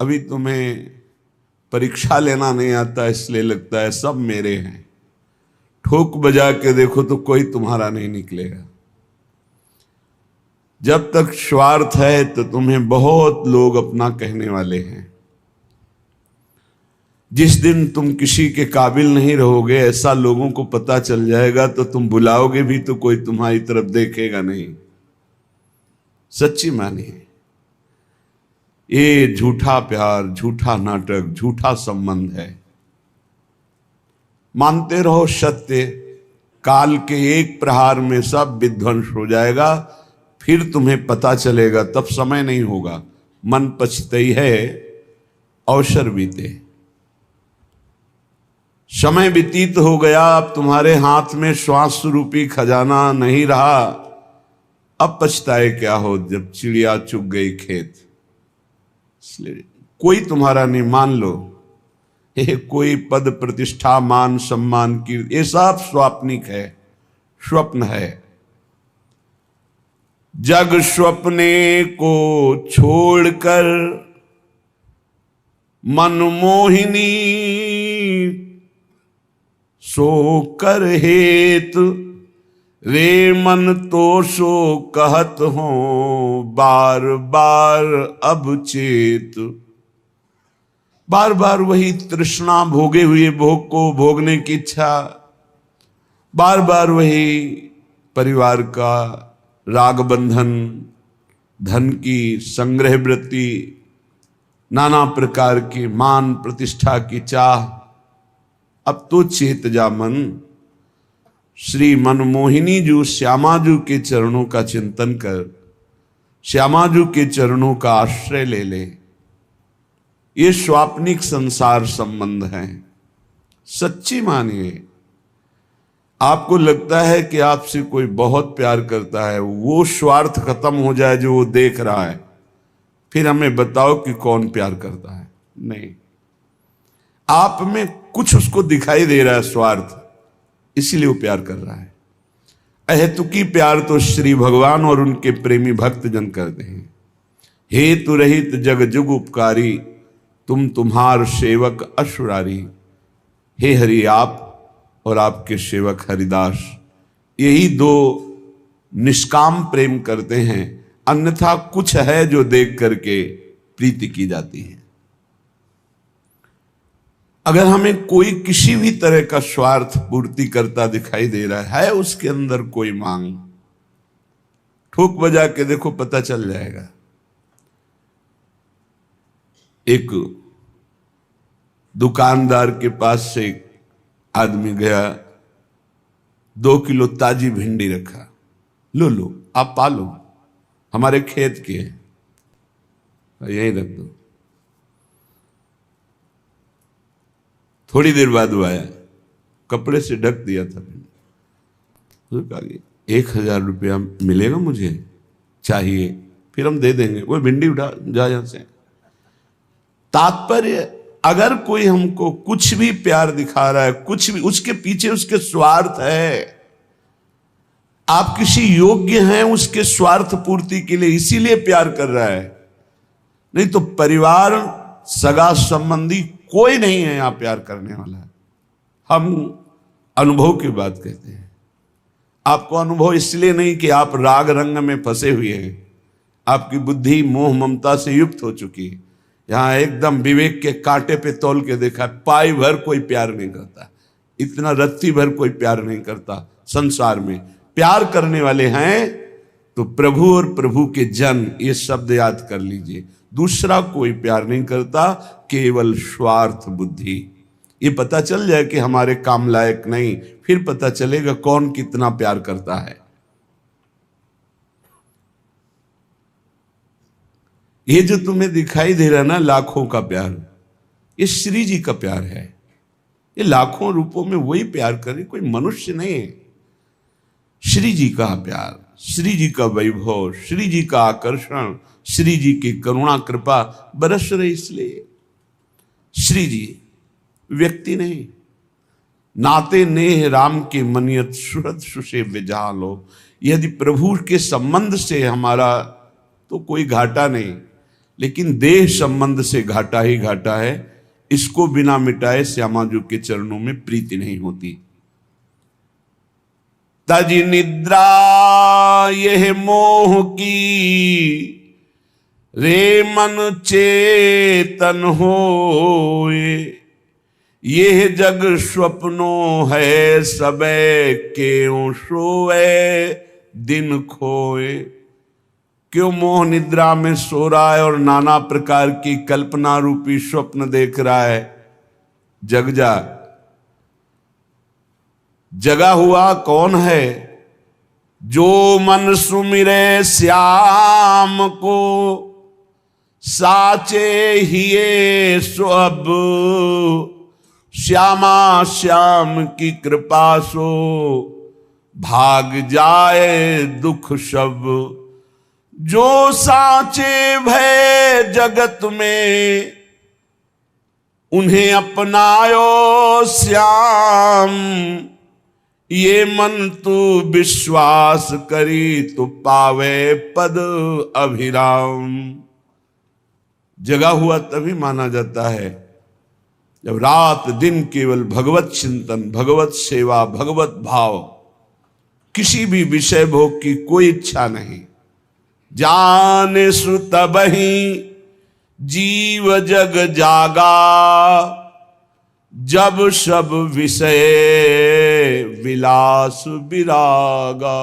अभी तुम्हें परीक्षा लेना नहीं आता इसलिए लगता है सब मेरे हैं। ठोक बजा के देखो तो कोई तुम्हारा नहीं निकलेगा। जब तक स्वार्थ है तो तुम्हें बहुत लोग अपना कहने वाले हैं। जिस दिन तुम किसी के काबिल नहीं रहोगे, ऐसा लोगों को पता चल जाएगा, तो तुम बुलाओगे भी तो कोई तुम्हारी तरफ देखेगा नहीं। सच्ची मानिए, ये झूठा प्यार, झूठा नाटक, झूठा संबंध है। मानते रहो सत्य, काल के एक प्रहार में सब विध्वंस हो जाएगा। फिर तुम्हें पता चलेगा, तब समय नहीं होगा। मन पछतई है अवसर बीते। समय व्यतीत हो गया, अब तुम्हारे हाथ में श्वास रूपी खजाना नहीं रहा। अब पछताए क्या हो जब चिड़िया चुग गई खेत। इसलिए कोई तुम्हारा नहीं, मान लो ये कोई पद प्रतिष्ठा मान सम्मान की, ये सब स्वाप्निक है, स्वप्न है। जग स्वप्ने को छोड़कर मनमोहिनी सो कर हेतु, रे मन तो सो कहत हो बार बार अब चेत। बार बार वही तृष्णा, भोगे हुए भोग को भोगने की इच्छा, बार बार वही परिवार का राग बंधन, धन की संग्रह वृत्ति, नाना प्रकार की मान प्रतिष्ठा की चाह। अब तो चेत जा मन, श्री मनमोहिनी जू श्यामाजू के चरणों का चिंतन कर, श्यामाजू के चरणों का आश्रय ले ले। ये स्वाप्निक संसार संबंध है। सच्ची मानिए, आपको लगता है कि आपसे कोई बहुत प्यार करता है, वो स्वार्थ खत्म हो जाए जो वो देख रहा है, फिर हमें बताओ कि कौन प्यार करता है। नहीं, आप में कुछ उसको दिखाई दे रहा है स्वार्थ, इसीलिए वो प्यार कर रहा है। अहेतुकी प्यार तो श्री भगवान और उनके प्रेमी भक्त जन करते हैं। हेतु रहित जग जुग उपकारी, तुम तुम्हार सेवक असुरारी। हे हरि, आप और आपके सेवक हरिदास, यही दो निष्काम प्रेम करते हैं। अन्यथा कुछ है जो देख करके प्रीति की जाती है। अगर हमें कोई किसी भी तरह का स्वार्थ पूर्ति करता दिखाई दे रहा है, उसके अंदर कोई मांग, ठोक बजा के देखो, पता चल जाएगा। एक दुकानदार के पास से एक आदमी गया, 2 किलो ताजी भिंडी रखा। लो आप पालो, हमारे खेत की है, यहीं रख दो। थोड़ी देर बाद वो आया, कपड़े से ढक दिया था भिंडी। तो कहा 1000 रुपया मिलेगा, मुझे चाहिए, फिर हम दे देंगे। वो भिंडी उठा जा यहां से। तात्पर्य, अगर कोई हमको कुछ भी प्यार दिखा रहा है, कुछ भी, उसके पीछे उसके स्वार्थ है। आप किसी योग्य हैं उसके स्वार्थ पूर्ति के लिए, इसीलिए प्यार कर रहा है। नहीं तो परिवार, सगा संबंधी कोई नहीं है यहां प्यार करने वाला। हम अनुभव की बात कहते हैं। आपको अनुभव इसलिए नहीं कि आप राग रंग में फंसे हुए हैं, आपकी बुद्धि मोह ममता से युक्त हो चुकी है। यहां एकदम विवेक के कांटे पे तौल के देखा, पाई भर कोई प्यार नहीं करता, इतना रत्ती भर कोई प्यार नहीं करता संसार में। प्यार करने वाले हैं तो प्रभु और प्रभु के जन, ये शब्द याद कर लीजिए। दूसरा कोई प्यार नहीं करता, केवल स्वार्थ बुद्धि। ये पता चल जाए कि हमारे काम लायक नहीं, फिर पता चलेगा कौन कितना प्यार करता है। ये जो तुम्हें दिखाई दे रहा ना लाखों का प्यार, ये श्री जी का प्यार है। ये लाखों रूपों में वही प्यार करे, कोई मनुष्य नहीं है। श्री जी का प्यार, श्री जी का वैभव, श्री जी का आकर्षण, श्री जी की करुणा कृपा बरस रही। इसलिए श्री जी व्यक्ति नहीं। नाते नेह राम के मनियत सुहृद सुसेव्य जालो। यदि प्रभु के संबंध से हमारा तो कोई घाटा नहीं, लेकिन देह संबंध से घाटा ही घाटा है। इसको बिना मिटाए श्यामाजू के चरणों में प्रीति नहीं होती। तज निद्रा यह मोह की, रे मन चेतन होए। यह जग स्वप्नो है, सबे क्यों सोए दिन खोए। क्यों मोह निद्रा में सो रहा है और नाना प्रकार की कल्पना रूपी स्वप्न देख रहा है। जग जा। जगा हुआ कौन है? जो मन सुमिरे श्याम को, साचे हिये सो अब। श्यामा श्याम की कृपा सो, भाग जाए दुख सब। जो साचे भय जगत में, उन्हें अपनायो श्याम। ये मन तू विश्वास करी, तो पावे पद अभिराम। जगा हुआ तभी माना जाता है जब रात दिन केवल भगवत चिंतन, भगवत सेवा, भगवत भाव, किसी भी विषय भोग की कोई इच्छा नहीं। जाने सु तबहि जीव जग जागा, जब सब विषय विलास विरागा।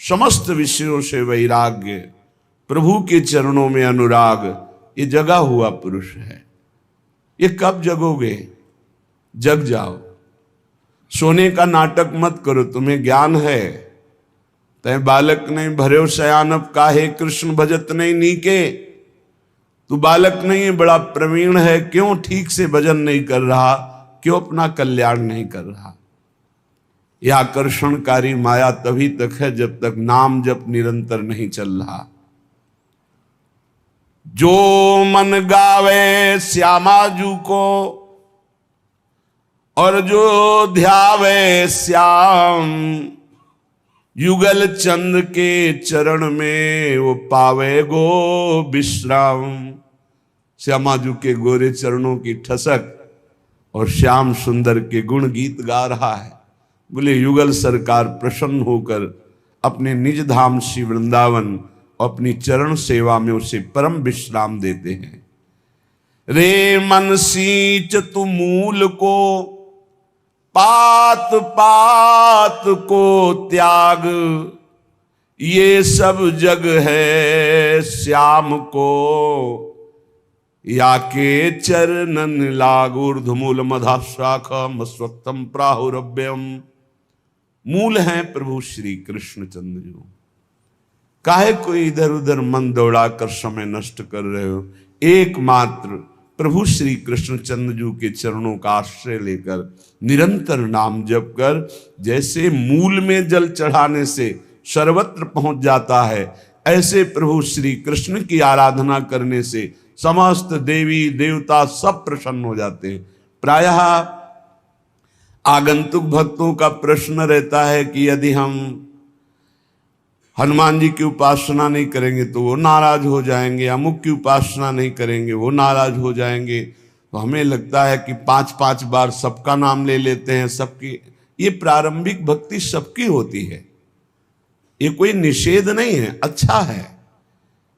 समस्त विषयों से वैराग्य, प्रभु के चरणों में अनुराग, ये जगा हुआ पुरुष है। ये कब जगोगे? जग जाओ। सोने का नाटक मत करो, तुम्हें ज्ञान है। तय बालक नहीं भर्यो शयानप, काहे कृष्ण भजत नहीं नीके। तू बालक नहीं है, बड़ा प्रवीण है, क्यों ठीक से भजन नहीं कर रहा, क्यों अपना कल्याण नहीं कर रहा। यह आकर्षणकारी माया तभी तक है जब तक नाम जप निरंतर नहीं चल रहा। जो मन गावे श्यामाजू को, और जो ध्यावे श्याम। युगल चंद के चरण में, वो पावे गो विश्राम। श्यामाजू के गोरे चरणों की ठसक और श्याम सुंदर के गुण गीत गा रहा है। बोले युगल सरकार प्रसन्न होकर अपने निज धाम श्री वृंदावन अपनी चरण सेवा में उसे परम विश्राम देते हैं। रे मन सींच तू मूल को, पात पात को त्याग। ये सब जग है श्याम को, या के चरणन लाग। ऊर्ध्वमूल मधा शाखा मस्वत्तम प्राहुरभ्यम। मूल हैं प्रभु श्री कृष्ण चंद्र। काहे कोई इधर उधर मन दौड़ाकर समय नष्ट कर रहे हो? एकमात्र प्रभु श्री कृष्ण चंद्र के चरणों का आश्रय लेकर निरंतर नाम जप कर, जैसे मूल में जल चढ़ाने से सर्वत्र पहुंच जाता है, ऐसे प्रभु श्री कृष्ण की आराधना करने से समस्त देवी देवता सब प्रसन्न हो जाते हैं। प्रायः आगंतुक भक्तों का प्रश्न रहता है कि यदि हम हनुमान जी की उपासना नहीं करेंगे तो वो नाराज हो जाएंगे, अमुक की उपासना नहीं करेंगे वो नाराज हो जाएंगे। तो हमें लगता है कि 5-5 बार सबका नाम ले लेते हैं, सबकी। ये प्रारंभिक भक्ति सबकी होती है, ये कोई निषेध नहीं है, अच्छा है,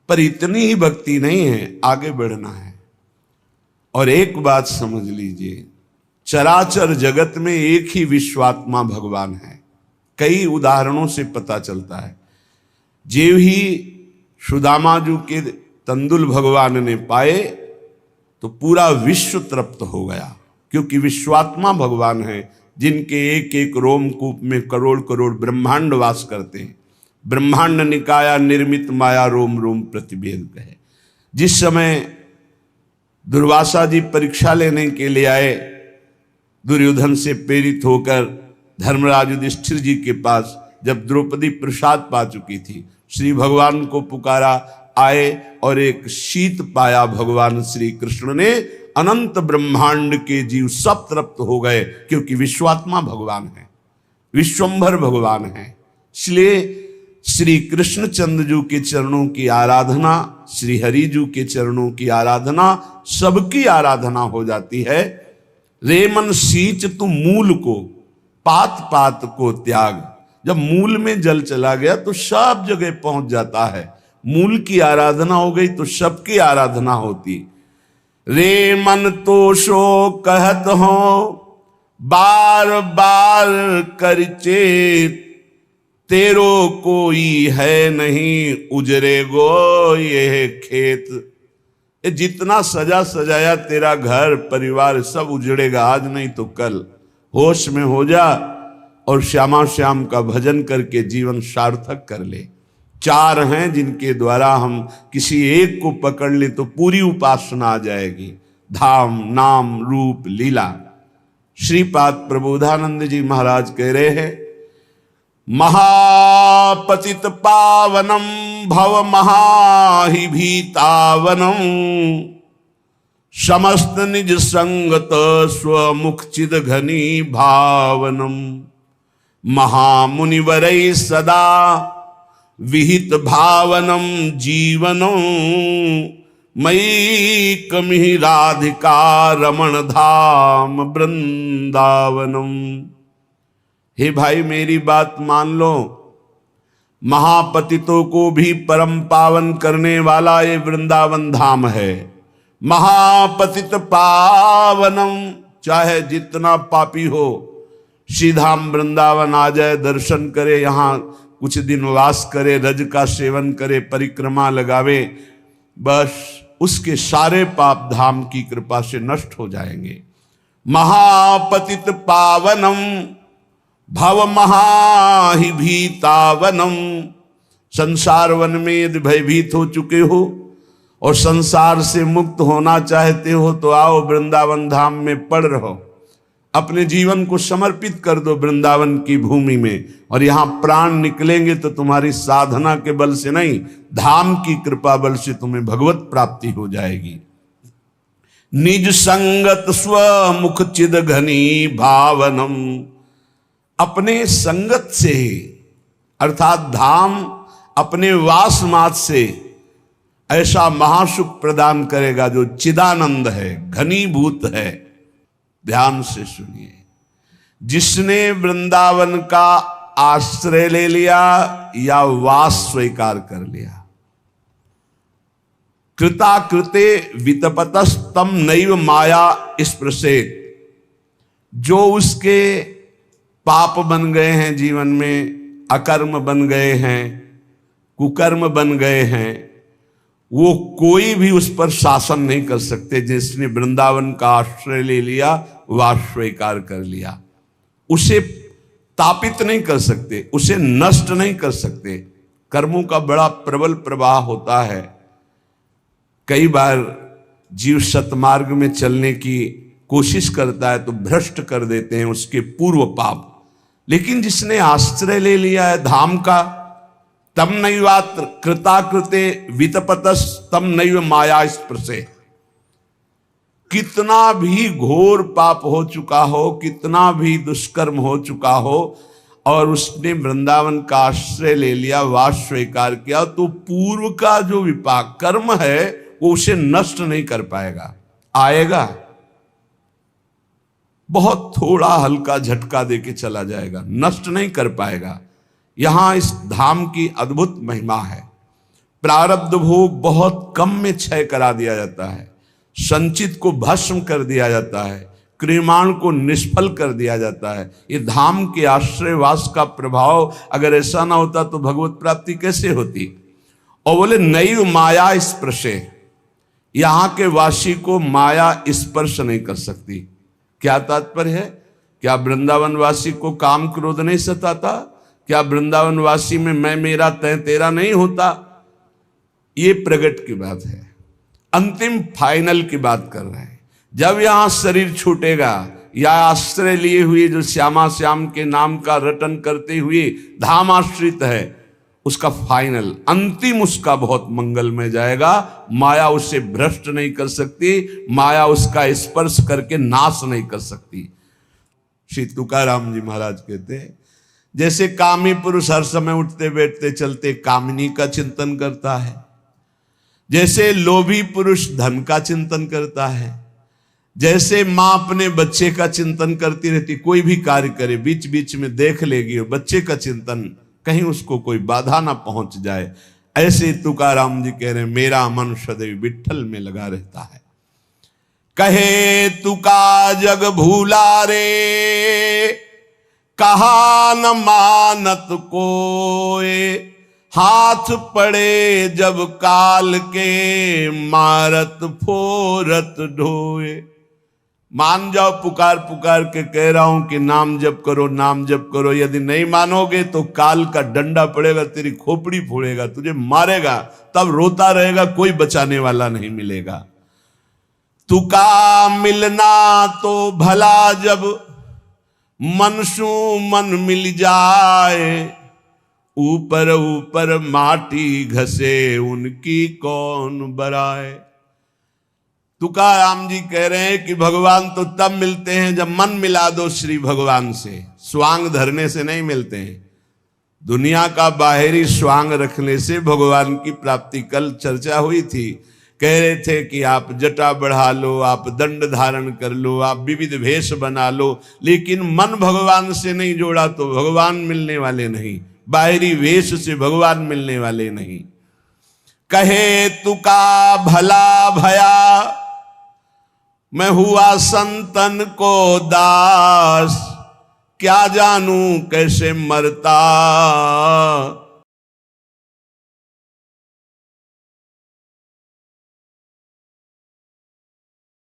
पर इतनी ही भक्ति नहीं है, आगे बढ़ना है। और एक बात समझ लीजिए, चराचर जगत में एक ही विश्वात्मा भगवान है। कई उदाहरणों से पता चलता है। जेव ही सुदामाजू के तंदुल भगवान ने पाए तो पूरा विश्व तृप्त हो गया, क्योंकि विश्वात्मा भगवान है जिनके एक एक रोमकूप में करोड़ करोड़ ब्रह्मांड वास करते हैं। ब्रह्मांड निकाया निर्मित माया रोम रोम प्रतिभेद कहे। जिस समय दुर्वासा जी परीक्षा लेने के लिए आए, दुर्योधन से प्रेरित होकर धर्मराज युधिष्ठिर जी के पास, जब द्रौपदी प्रसाद पा चुकी थी, श्री भगवान को पुकारा, आए और एक शीत पाया भगवान श्री कृष्ण ने। अनंत ब्रह्मांड के जीव सब तृप्त हो गए, क्योंकि विश्वात्मा भगवान है, विश्वंभर भगवान है। इसलिए श्री कृष्णचंद्र जी के चरणों की आराधना, श्री हरि जी के चरणों की आराधना, सबकी आराधना हो जाती है। रे मन सींच तू मूल को, पात पात को त्याग। जब मूल में जल चला गया तो सब जगह पहुंच जाता है। मूल की आराधना हो गई तो सबकी आराधना होती। रे मन तो सो कहत हो, बार बार कर चेत। तेरो कोई है नहीं, उजरे गो ये खेत। ये जितना सजा सजाया तेरा घर परिवार सब उजड़ेगा, आज नहीं तो कल। होश में हो जा और श्यामा श्याम का भजन करके जीवन सार्थक कर ले। चार हैं जिनके द्वारा हम किसी एक को पकड़ ले तो पूरी उपासना आ जाएगी। धाम, नाम, रूप, लीला। श्रीपाद प्रबोधानंद जी महाराज कह रहे हैं, महापतित पावनम भव महाहि भीतावनम। समस्त निज संगत स्वमुख चिद घनी भावनम। महामुनिवरै सदा विहित भावनम जीवनम। मयि कमिहि राधिका रमण धाम वृंदावनम। हे भाई मेरी बात मान लो, महापतितों को भी परम पावन करने वाला ये वृंदावन धाम है। महापतित पावनम, चाहे जितना पापी हो श्रीधाम वृंदावन आ जाए, दर्शन करे, यहाँ कुछ दिन वास करे, रज का सेवन करे, परिक्रमा लगावे, बस उसके सारे पाप धाम की कृपा से नष्ट हो जाएंगे। महापतित पावनम भव महाहि भीतावनम। संसार वन में यदि भयभीत हो चुके हो और संसार से मुक्त होना चाहते हो तो आओ वृंदावन धाम में पड़ रहो। अपने जीवन को समर्पित कर दो वृंदावन की भूमि में, और यहां प्राण निकलेंगे तो तुम्हारी साधना के बल से नहीं, धाम की कृपा बल से तुम्हें भगवत प्राप्ति हो जाएगी। निज संगत स्वमुख चिद घनी भावनम। अपने संगत से अर्थात धाम अपने वास मात से ऐसा महासुख प्रदान करेगा जो चिदानंद है, घनीभूत है। ध्यान से सुनिए, जिसने वृंदावन का आश्रय ले लिया या वास स्वीकार कर लिया, कृता कृते वितपतस्तम नैव माया स्पृशेत। जो उसके पाप बन गए हैं जीवन में, अकर्म बन गए हैं, कुकर्म बन गए हैं, वो कोई भी उस पर शासन नहीं कर सकते। जिसने वृंदावन का आश्रय ले लिया, वास स्वीकार कर लिया, उसे तापित नहीं कर सकते, उसे नष्ट नहीं कर सकते। कर्मों का बड़ा प्रबल प्रवाह होता है। कई बार जीव सतमार्ग में चलने की कोशिश करता है तो भ्रष्ट कर देते हैं उसके पूर्व पाप। लेकिन जिसने आश्रय ले लिया है धाम का, तम नैवात्र कृताकृते वितपतस तम नैव माया स्पृशे। कितना भी घोर पाप हो चुका हो, कितना भी दुष्कर्म हो चुका हो, और उसने वृंदावन का आश्रय ले लिया, वास स्वीकार किया, तो पूर्व का जो विपाक कर्म है वो उसे नष्ट नहीं कर पाएगा। आएगा, बहुत थोड़ा हल्का झटका देके चला जाएगा, नष्ट नहीं कर पाएगा। यहां इस धाम की अद्भुत महिमा है। प्रारब्ध भोग बहुत कम में क्षय करा दिया जाता है, संचित को भस्म कर दिया जाता है, क्रियमाण को निष्फल कर दिया जाता है। ये धाम के आश्रयवास का प्रभाव अगर ऐसा ना होता तो भगवत प्राप्ति कैसे होती। और बोले नैव माया स्पर्शे, यहां के वासी को माया स्पर्श नहीं कर सकती। क्या तात्पर्य है? क्या वृंदावन वासी को काम क्रोध नहीं सताता? क्या वृंदावन वासी में मैं मेरा तय तेरा नहीं होता? ये प्रगट की बात है, अंतिम फाइनल की बात कर रहे हैं। जब यहां शरीर छूटेगा या आश्रय लिए हुए जो श्यामा श्याम के नाम का रटन करते हुए धाम आश्रित है, उसका फाइनल अंतिम उसका बहुत मंगलमय जाएगा। माया उसे भ्रष्ट नहीं कर सकती, माया उसका स्पर्श करके नाश नहीं कर सकती। श्री तुकाराम जी महाराज कहते हैं, जैसे कामी पुरुष हर समय उठते बैठते चलते कामिनी का चिंतन करता है, जैसे लोभी पुरुष धन का चिंतन करता है, जैसे मां अपने बच्चे का चिंतन करती रहती, कोई भी कार्य करे बीच बीच में देख लेगी और बच्चे का चिंतन, कहीं उसको कोई बाधा ना पहुंच जाए। ऐसे तुकाराम जी कह रहे हैं मेरा मन सदैव विठ्ठल में लगा रहता है। कहे तुका जग भूला रे, कहा न मानत कोय, हाथ पड़े जब काल के, मारत फोरत ढोए। मान जाओ, पुकार पुकार के कह रहा हूं कि नाम जप करो, नाम जप करो। यदि नहीं मानोगे तो काल का डंडा पड़ेगा, तेरी खोपड़ी फोड़ेगा, तुझे मारेगा, तब रोता रहेगा, कोई बचाने वाला नहीं मिलेगा। तुका मिलना तो भला जब, मन सु मन मिल जाए, ऊपर ऊपर माटी घसे उनकी कौन बराए। तुकाराम जी कह रहे हैं कि भगवान तो तब मिलते हैं जब मन मिला दो श्री भगवान से, स्वांग धरने से नहीं मिलते हैं। दुनिया का बाहरी स्वांग रखने से भगवान की प्राप्ति, कल चर्चा हुई थी, कह रहे थे कि आप जटा बढ़ा लो, आप दंड धारण कर लो, आप विविध भेष बना लो, लेकिन मन भगवान से नहीं जोड़ा तो भगवान मिलने वाले नहीं, बाहरी वेश से भगवान मिलने वाले नहीं। कहे तुका भला भया, मैं हुआ संतन को दास, क्या जानूं कैसे मरता,